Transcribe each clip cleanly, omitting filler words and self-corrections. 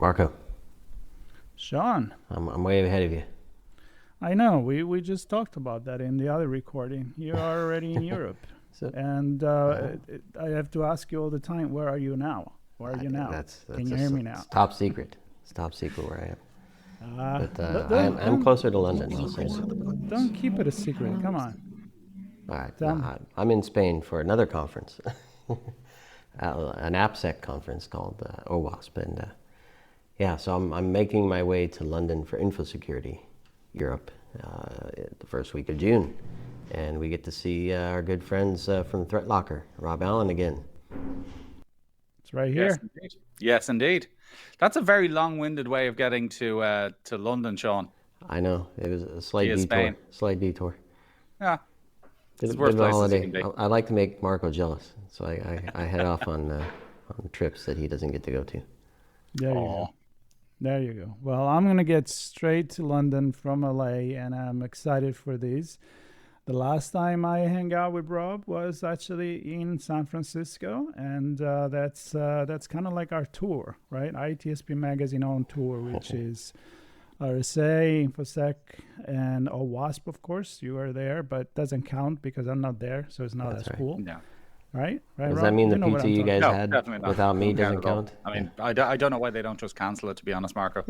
Marco, Sean, I'm way ahead of you. I know we just talked about that in the other recording. You are already in Europe, So and uh, I have to ask you all the time, where are you now? Where are you now? that's Can you a hear me now? it's top secret. It's top secret where I am. But I'm Don't closer to London. I'll say so. don't keep it a secret. Come on, All right, no, tell me. I'm in Spain for another conference, an AppSec conference called OWASP, and yeah, so I'm making my way to London for InfoSecurity Europe the first week of June, and we get to see our good friends from ThreatLocker, Rob Allen again. It's right Yes, here. indeed. Yes, indeed. That's a very long-winded way of getting to London, Sean, I know it was a via Spain. slight detour. Yeah, Bit, it's of- the bit worst of a places you holiday. can be. I like to make Marco jealous, so I head off on trips that he doesn't get to go to. There you Oh, go. There you go. Well, I'm gonna get straight to London from LA, and I'm excited for these. The last time I hang out with Rob was actually in San Francisco, and that's kind of like our tour, right? ITSP Magazine on tour, which is RSA, InfoSec, and OWASP, of course. You are there, but doesn't count because I'm not there, so it's not That's as right. cool, no. right? Right, Does that Rob? mean the You know what pizza I'm you talking guys No, about. had definitely not. without me Doesn't count doesn't at all. count? I Yeah. mean, I don't know why they don't just cancel it, to be honest, Marco.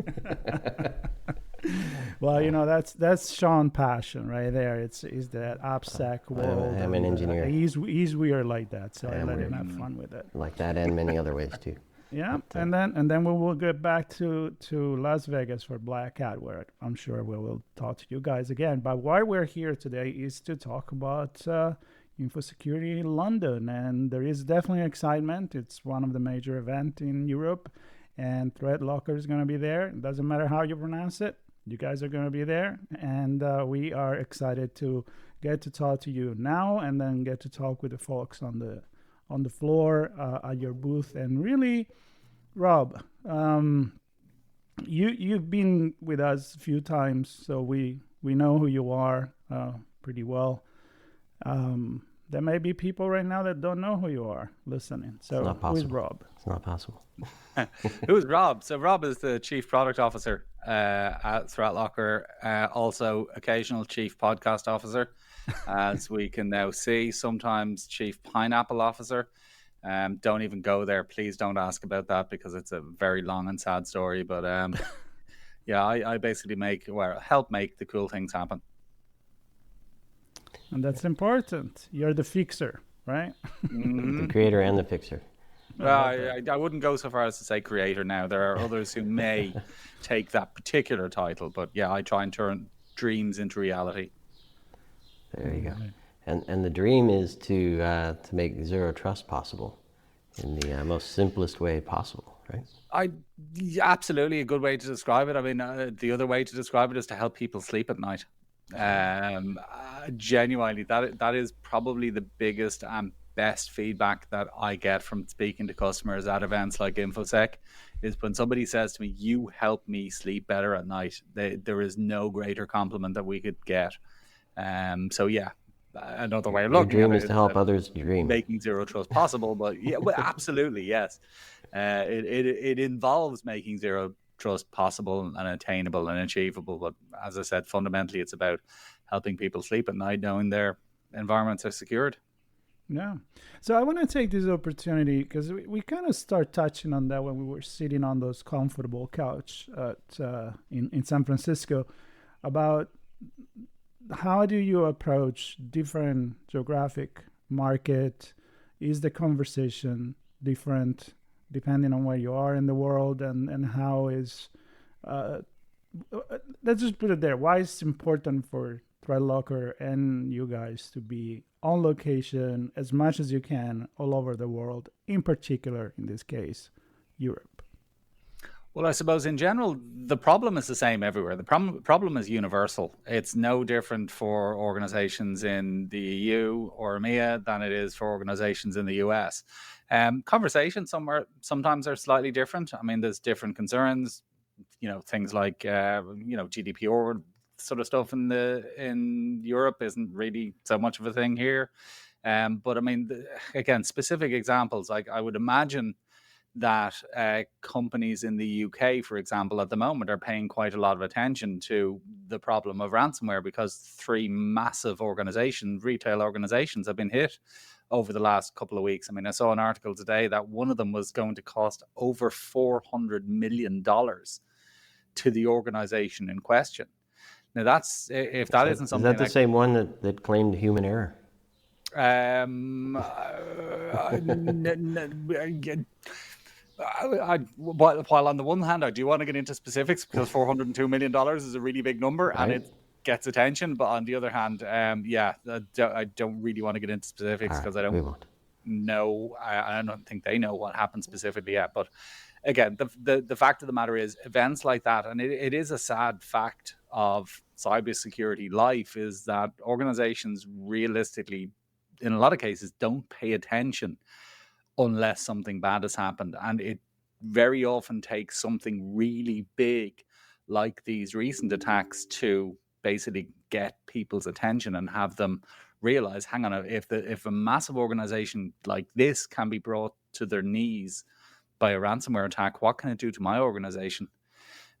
Well, that's Sean passion right there. It's that AppSec world, I'm an and engineer. he's weird like that, so I I am let him weird. have fun with it. Like that and many other ways too. Yeah, But and then we will get back to Las Vegas for Black Hat, where I'm sure we will talk to you guys again. But why we're here today is to talk about InfoSecurity in London, and there is definitely excitement. It's one of the major events in Europe, and ThreatLocker is going to be there. It doesn't matter how you pronounce it. You guys are going to be there, and we are excited to get to talk to you now, and then get to talk with the folks on the floor at your booth. And really, Rob, you've been with us a few times, so we know who you are pretty well. There may be people right now that don't know who you are listening. it's So not who is possible. Rob? It's not possible. Who's Rob? So Rob is the Chief Product Officer at ThreatLocker, also occasional Chief Podcast Officer, as we can now see, sometimes Chief Pineapple Officer. Don't even go there. Please don't ask about that because it's a very long and sad story. But yeah, I basically help make the cool things happen. And that's important. You're the fixer, right? The creator and the fixer. I Well, love that. I wouldn't go so far as to say creator now. There are others who may take that particular title, but yeah, I try and turn dreams into reality. There you go. Right. And the dream is to make zero trust possible in the most simplest way possible, right? Absolutely a good way to describe it. I mean, the other way to describe it is to help people sleep at night. Genuinely, that is probably the biggest and best feedback that I get from speaking to customers at events like InfoSec, is when somebody says to me, "You help me sleep better at night." There is no greater compliment that we could get. So yeah, another way of Your looking at dream it is is to help that others dream. making zero trust possible. But yeah, well, absolutely, yes. It involves making zero trust possible and attainable and achievable. But as I said, fundamentally, it's about helping people sleep at night knowing their environments are secured. Yeah. So I want to take this opportunity because we kind of start touching on that when we were sitting on those comfortable couch in San Francisco, about how do you approach different geographic market? Is the conversation different depending on where you are in the world, and how is uh, let's just put it there. Why is it important for ThreatLocker and you guys to be on location as much as you can all over the world, in particular, in this case, Europe? Well, I suppose in general, the problem is the same everywhere. The problem is universal. It's no different for organizations in the EU or EMEA than it is for organizations in the US. Conversations sometimes are slightly different. I mean, there's different concerns, things like, GDPR sort of stuff in Europe isn't really so much of a thing here. But I mean, again, specific examples, like I would imagine that companies in the UK, for example, at the moment are paying quite a lot of attention to the problem of ransomware, because 3 massive retail organizations have been hit over the last couple of weeks. I mean, I saw an article today that one of them was going to cost over $400 million to the organization in question. Now, that's, if that isn't Is something that the same one that claimed human error? While on the one hand, I do want to get into specifics, because $402 million is a really big number, and Right. it gets attention. But on the other hand, I don't really want to get into specifics, because I We don't won't. know. I don't think they know what happened specifically yet. But again, the fact of the matter is, events like that, and it is a sad fact of cybersecurity life, is that organizations realistically, in a lot of cases, don't pay attention unless something bad has happened. And it very often takes something really big, like these recent attacks, to basically get people's attention and have them realize, hang on, if a massive organization like this can be brought to their knees by a ransomware attack, what can it do to my organization?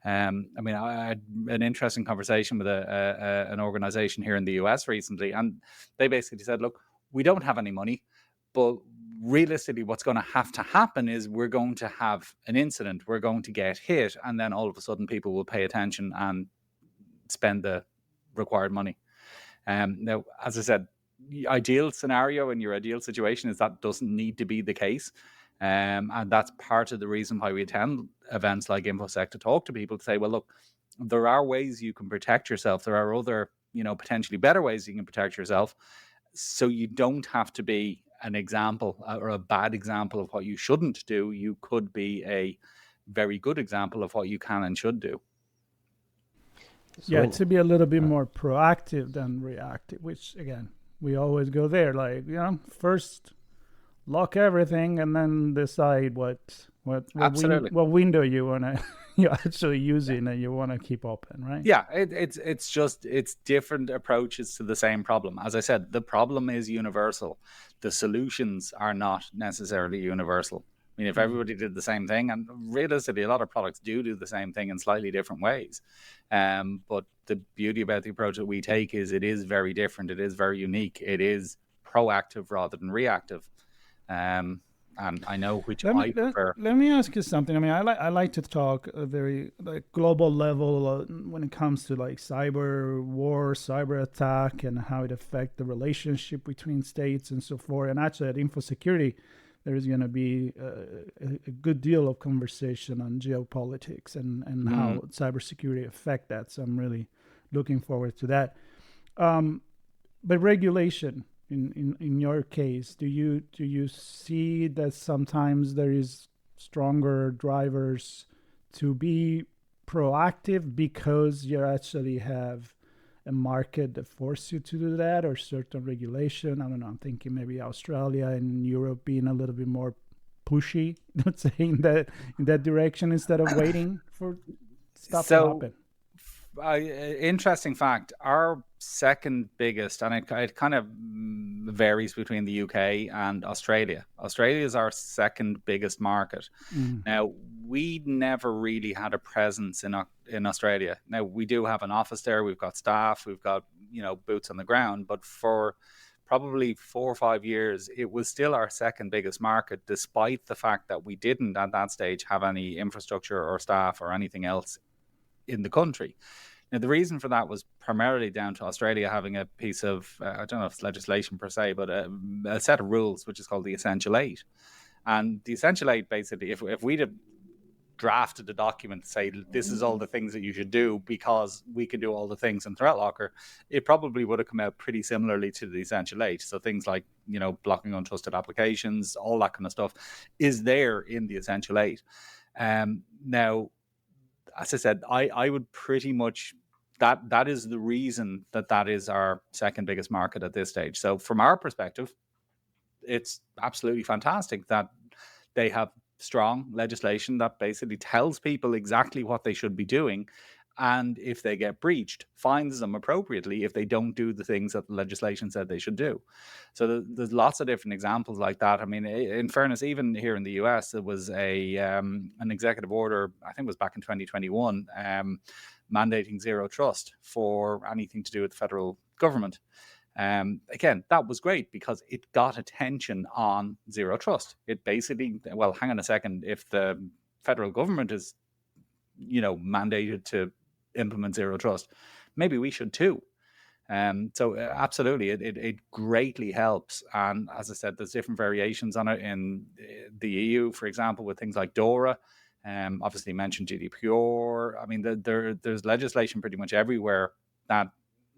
I mean, I had an interesting conversation with an organization here in the US recently, and they basically said, look, we don't have any money, but realistically, what's going to have to happen is we're going to have an incident, we're going to get hit, and then all of a sudden people will pay attention and spend the required money. Now, as I said, the ideal scenario in your ideal situation is that doesn't need to be the case. And that's part of the reason why we attend events like InfoSec, to talk to people, to say, well, look, there are ways you can protect yourself. There are other, potentially better ways you can protect yourself. So you don't have to be an example or a bad example of what you shouldn't do. You could be a very good example of what you can and should do. Yeah, to be a little bit more proactive than reactive, which again, we always go there. Like, first lock everything and then decide what window you're actually using and you want to keep open, right? Yeah, it's different approaches to the same problem. As I said, the problem is universal. The solutions are not necessarily universal. I mean, if everybody did the same thing, and realistically, a lot of products do the same thing in slightly different ways. But the beauty about the approach that we take is it is very different. It is very unique. It is proactive rather than reactive. And I know which I prefer. Let me ask you something. I mean, I like to talk a very global level when it comes to like cyber war, cyber attack, and how it affects the relationship between states and so forth. And actually, at InfoSecurity, there is going to be a good deal of conversation on geopolitics and how cybersecurity affect that. So I'm really looking forward to that. But regulation, in your case, do you see that sometimes there is stronger drivers to be proactive because you actually have a market that forces you to do that, or certain regulation? I don't know. I'm thinking maybe Australia and Europe being a little bit more pushy, let's say, in that direction, instead of waiting for stuff to happen. Interesting fact, our second biggest, and it kind of varies between the UK and Australia. Australia is our second biggest market. Now, we never really had a presence in Australia. Now, we do have an office there. We've got staff. We've got, boots on the ground. But for probably 4 or 5 years, it was still our second biggest market, despite the fact that we didn't at that stage have any infrastructure or staff or anything else in the country. Now, the reason for that was primarily down to Australia having a piece of, I don't know if it's legislation per se, but a set of rules, which is called the Essential 8. And the Essential 8, basically, if we'd have drafted a document to say, this is all the things that you should do because we can do all the things in ThreatLocker, it probably would have come out pretty similarly to the Essential 8. So things like, blocking untrusted applications, all that kind of stuff is there in the Essential 8. Now, as I said, I would pretty much, that is the reason that is our second biggest market at this stage. So from our perspective, it's absolutely fantastic that they have strong legislation that basically tells people exactly what they should be doing. and if they get breached, fines them appropriately if they don't do the things that the legislation said they should do. So there's lots of different examples like that. I mean, in fairness, even here in the US, there was an executive order, I think it was back in 2021, mandating zero trust for anything to do with the federal government. Again, that was great because it got attention on zero trust. It basically, well, hang on a second, if the federal government is, mandated to implement zero trust, maybe we should too. So absolutely, it greatly helps. And as I said, there's different variations on it in the EU, for example, with things like DORA. Obviously mentioned GDPR. I mean, there's legislation pretty much everywhere that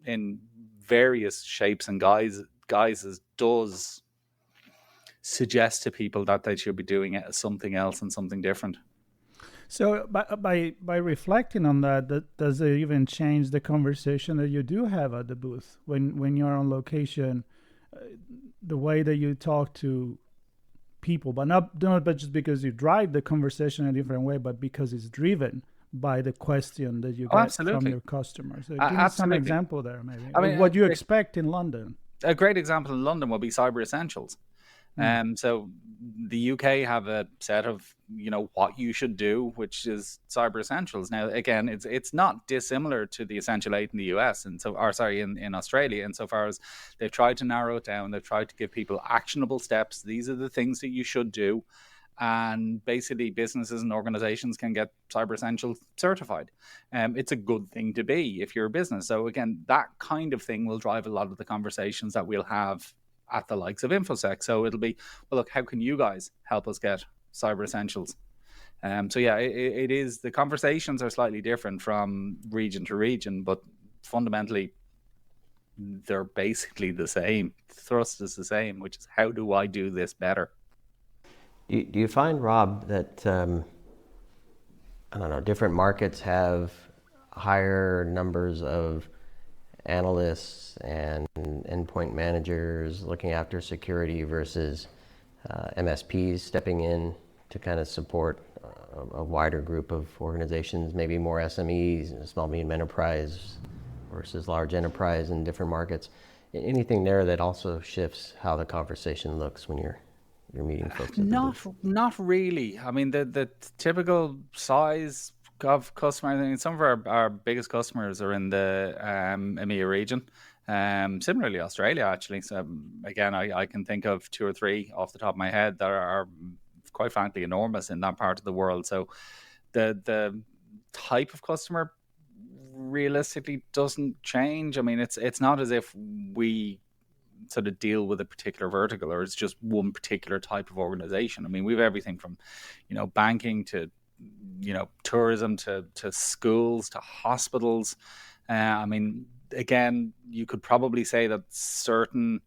in various shapes and guises does suggest to people that they should be doing it as something else and something different. So by reflecting on that, does it even change the conversation that you do have at the booth when you're on location, the way that you talk to people, but not just because you drive the conversation in a different way, but because it's driven by the question that you get from your customers. So give me some example there, maybe. I mean, what you expect in London. A great example in London would be Cyber Essentials. So the UK have a set of, what you should do, which is Cyber Essentials. Now, again, it's not dissimilar to the Essential 8 in the US, in Australia, insofar as they've tried to narrow it down. They've tried to give people actionable steps. These are the things that you should do. And basically, businesses and organizations can get Cyber Essentials certified. It's a good thing to be if you're a business. So again, that kind of thing will drive a lot of the conversations that we'll have at the likes of InfoSec. So it'll be, well, look, how can you guys help us get Cyber Essentials? So yeah, it is, the conversations are slightly different from region to region, but fundamentally they're basically the same. The thrust is the same, which is, how do I do this better? Do you find, Rob, that different markets have higher numbers of analysts and endpoint managers looking after security versus MSPs stepping in to kind of support a wider group of organizations, maybe more SMEs, small medium enterprise versus large enterprise in different markets? Anything there that also shifts how the conversation looks when you're meeting folks? Not really. I mean, the typical size of customers, I mean, some of our biggest customers are in the EMEA region. Similarly, Australia, actually. So again, I can think of 2 or 3 off the top of my head that are quite frankly enormous in that part of the world. So the type of customer realistically doesn't change. I mean, it's not as if we sort of deal with a particular vertical or it's just one particular type of organization. I mean, we have everything from, banking to, tourism to schools to hospitals. I mean, again, you could probably say that certain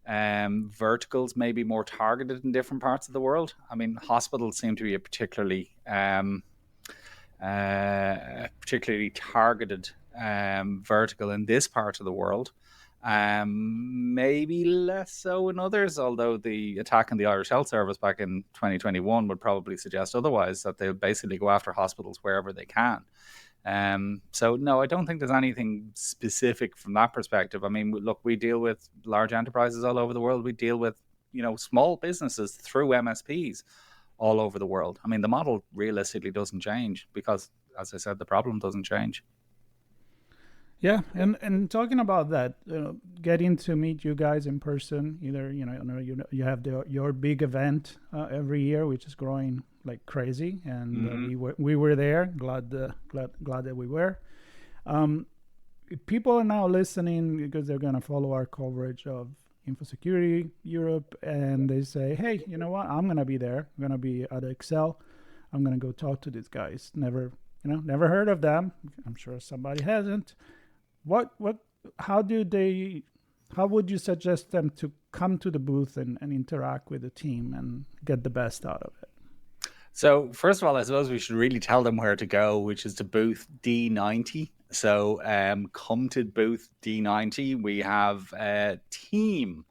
verticals may be more targeted in different parts of the world. I mean, hospitals seem to be a particularly targeted vertical in this part of the world. Maybe less so in others, although the attack on the Irish Health Service back in 2021 would probably suggest otherwise, that they'll basically go after hospitals wherever they can. So no, I don't think there's anything specific from that perspective. I mean, look, we deal with large enterprises all over the world. We deal with, small businesses through MSPs all over the world. I mean, the model realistically doesn't change because, as I said, the problem doesn't change. Yeah, and talking about that, getting to meet you guys in person, either you have your big event every year, which is growing like crazy, and we were there. Glad that we were. People are now listening because they're gonna follow our coverage of InfoSecurity Europe, and they say, hey, you know what? I'm gonna be there. I'm gonna be at Excel. I'm gonna go talk to these guys. Never heard of them. I'm sure somebody hasn't. How would you suggest them to come to the booth and interact with the team and get the best out of it? So first of all, I suppose we should really tell them where to go, which is to booth D90. So come to booth D90. We have a team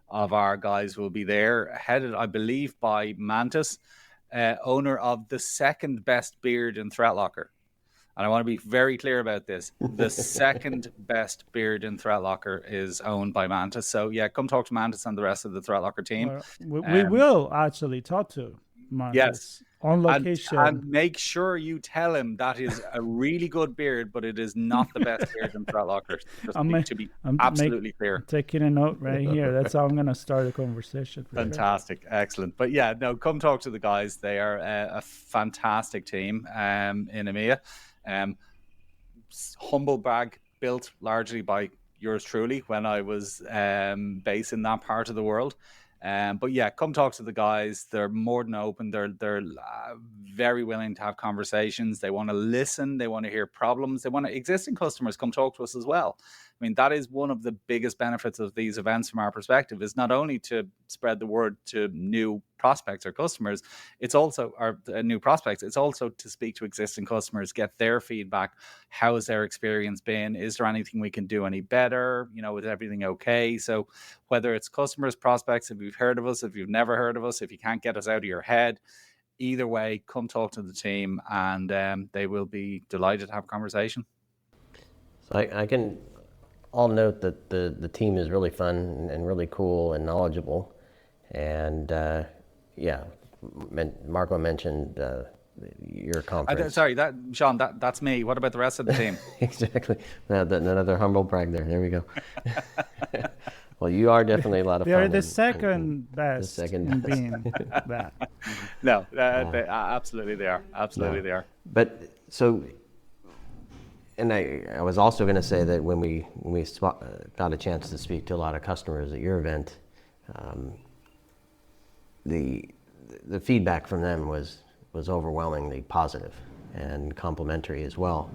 of our guys will be there, headed, I believe, by Mantis, owner of the second best beard in ThreatLocker. And I want to be very clear about this. The second best beard in ThreatLocker is owned by Mantis. So yeah, come talk to Mantis and the rest of the ThreatLocker team. We will actually talk to Mantis on location. And make sure you tell him that is a really good beard, but it is not the best beard in ThreatLocker. To be absolutely clear. I'm taking a note right here. That's how I'm going to start a conversation. Fantastic. Sure. Excellent. But yeah, no, come talk to the guys. They are a fantastic team in EMEA. Humble brag, built largely by yours truly when I was based in that part of the world. But yeah, come talk to the guys. They're more than open. They're very willing to have conversations. They want to listen. They want to hear problems. They want existing customers come talk to us as well. I mean, that is one of the biggest benefits of these events from our perspective, is not only to spread the word to new prospects or customers, it's also our new prospects. It's also to speak to existing customers, get their feedback. How has their experience been? Is there anything we can do any better? Is everything okay? So whether it's customers, prospects, if you've heard of us, if you've never heard of us, if you can't get us out of your head, either way, come talk to the team, and they will be delighted to have a conversation. So I can all note that the team is really fun and really cool and knowledgeable. And Marco mentioned your conference. Sorry, Sean, that's me. What about the rest of the team? Exactly. Another humble brag there. There we go. Well, you are definitely a lot of fun. They're the second best in being that. No, absolutely they are. Absolutely they are. But so... And I was also going to say that when we got a chance to speak to a lot of customers at your event, the feedback from them was overwhelmingly positive and complimentary as well.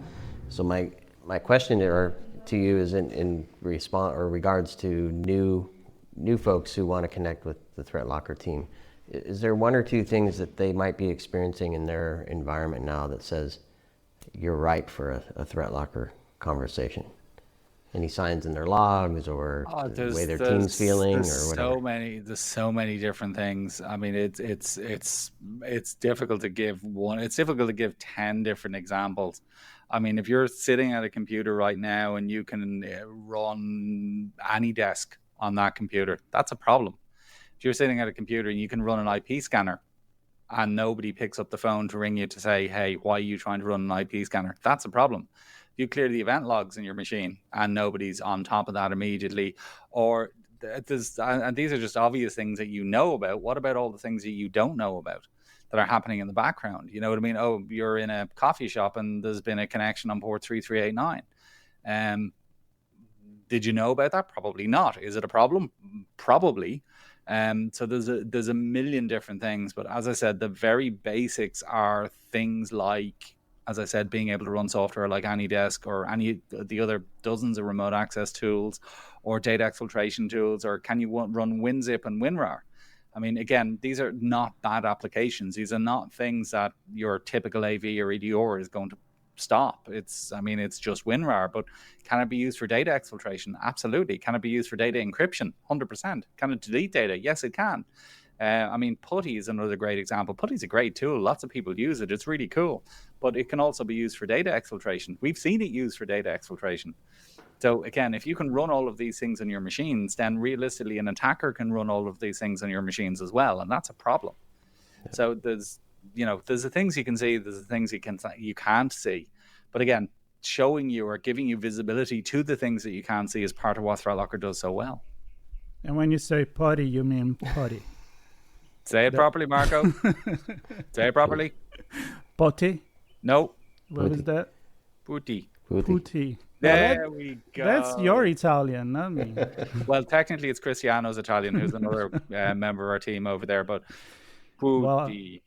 So my question to you is in response or regards to new folks who want to connect with the ThreatLocker team. Is there one or two things that they might be experiencing in their environment now that says you're ripe for a ThreatLocker conversation? Any signs in their logs or the way their team's feeling or whatever? There's so many different things. I mean, it's difficult to give one. It's difficult to give 10 different examples. I mean, if you're sitting at a computer right now and you can run any desk on that computer, that's a problem. If you're sitting at a computer and you can run an IP scanner, and nobody picks up the phone to ring you to say, hey, why are you trying to run an IP scanner? That's a problem. If you clear the event logs in your machine and nobody's on top of that immediately, or and these are just obvious things that you know about. What about all the things that you don't know about that are happening in the background? You know what I mean? Oh, you're in a coffee shop and there's been a connection on port 3389. Did you know about that? Probably not. Is it a problem? Probably. So there's a million different things, but as I said, the very basics are things like, as I said, being able to run software like AnyDesk or any of the other dozens of remote access tools or data exfiltration tools, or can you run WinZip and WinRAR? I mean, again, these are not bad applications. These are not things that your typical AV or EDR is going to stop. It's just WinRAR, but can it be used for data exfiltration? Absolutely. Can it be used for data encryption? 100%. Can it delete data? Yes, it can. Putty is another great example. Putty's a great tool. Lots of people use it. It's really cool, but it can also be used for data exfiltration. We've seen it used for data exfiltration. So again, if you can run all of these things on your machines, then realistically an attacker can run all of these things on your machines as well, and that's a problem. Yeah. So there's the things you can see, there's the things you can't see. But again, showing you or giving you visibility to the things that you can't see is part of what ThreatLocker does so well. And when you say putty, you mean putty. Say it properly, Marco. Say it properly. Putty? No. What is that? Putti. Putti. There we go. That's your Italian, not me. Well, technically it's Cristiano's Italian, who's another member of our team over there, but Putti.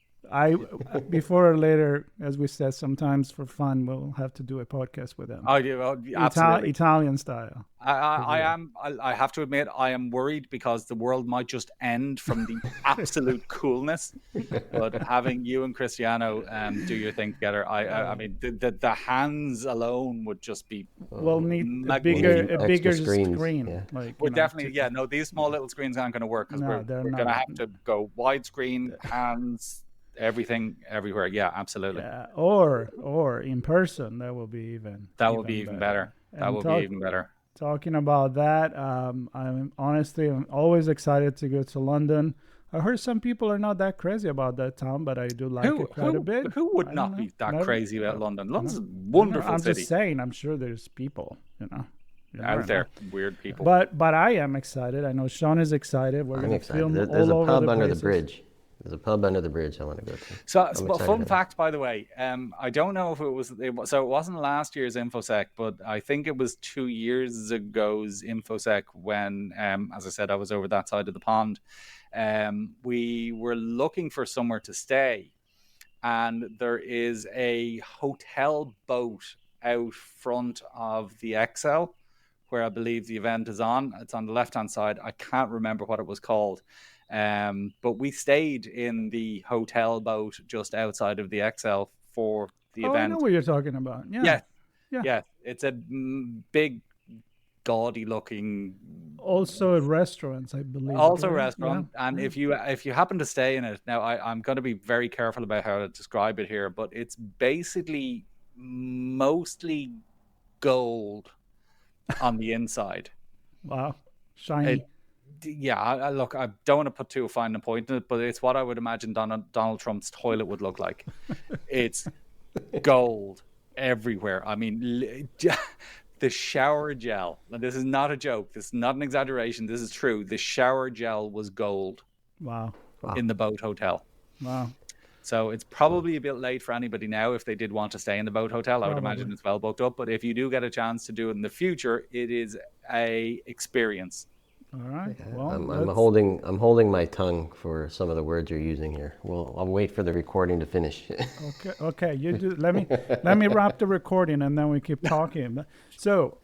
Before or later, as we said, sometimes for fun, we'll have to do a podcast with them. Oh, yeah, absolutely. Italian style. I have to admit, I am worried because the world might just end from the absolute coolness. But having you and Cristiano do your thing together, I mean, the hands alone would just be. We'll need a bigger screen. Yeah. Definitely, no, these small little screens aren't going to work because we're going to have to go widescreen, hands, everything, everywhere. Yeah, absolutely. Yeah, or in person, that will be even That would be even better. That And would be even better. talking about that, I'm always excited to go to London. I heard some people are not that crazy about that town, but I do like it quite a bit. Who would I don't not know. be that Never, crazy about London? London's a I don't know. wonderful I'm city. just saying. I'm sure there's people, you never Out know. there, weird people. But I am excited. I know Sean is excited. We're I'm going to excited. film There's all a over pub the under the places. bridge. There's a pub under the bridge I want to go to. So, I'm but excited fun about it. fact, by the way, I don't know if so it wasn't last year's InfoSec, but I think it was 2 years ago's InfoSec when, as I said, I was over that side of the pond. We were looking for somewhere to stay, and there is a hotel boat out front of the Excel, where I believe the event is on. It's on the left-hand side. I can't remember what it was called. But we stayed in the hotel boat just outside of the Excel for the Oh, I know event. what you're talking about. Yeah. Yeah. It's a big, gaudy looking. Also at restaurants, I believe. Also right? restaurant. Yeah. And if you happen to stay in it, now I'm going to be very careful about how to describe it here, but it's basically mostly gold on the inside. Wow. Shiny. Look, I don't want to put too fine a point in it, but it's what I would imagine Donald Trump's toilet would look like. It's gold everywhere. I mean, the shower gel, and this is not a joke, this is not an exaggeration, this is true. The shower gel was gold. Wow. In the boat hotel. Wow. So it's probably a bit late for anybody now if they did want to stay in the boat hotel. I would imagine it's well booked up. But if you do get a chance to do it in the future, it is a experience. All right. Well, I'm holding my tongue for some of the words you're using here. Well, I'll wait for the recording to finish. Okay. You do. Let me wrap the recording and then we keep talking. So,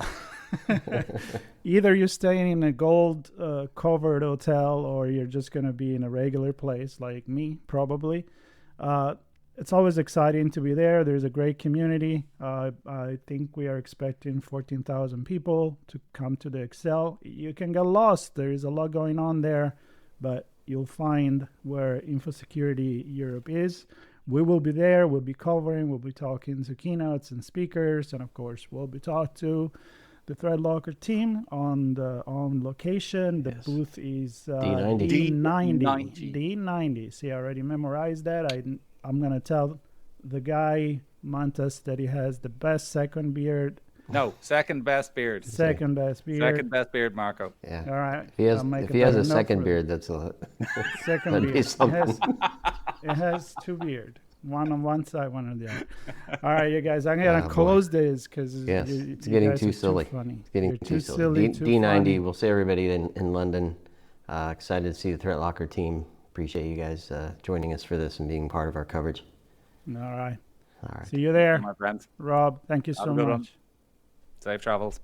either you're staying in a gold covered hotel or you're just gonna be in a regular place like me, probably. It's always exciting to be there. There's a great community. I think we are expecting 14,000 people to come to the Excel. You can get lost. There is a lot going on there, but you'll find where InfoSecurity Europe is. We will be there. We'll be covering. We'll be talking to keynotes and speakers, and of course, we'll be talking to the ThreatLocker team on location. The booth is D90. See, I already memorized that. I'm going to tell the guy, Montes, that he has the best second beard. No, second best beard. Second best beard, Marco. Yeah. All right. If he has a second beard, that's a second beard. be something. It has two beards. One on one side, one on the other. All right, you guys, I'm going to close this because it's getting too silly. It's getting too silly. D90, funny. we'll see everybody in London. Excited to see the ThreatLocker team. Appreciate you guys joining us for this and being part of our coverage. All right. All right. See you there. My friends. Rob, thank you so much. Safe travels.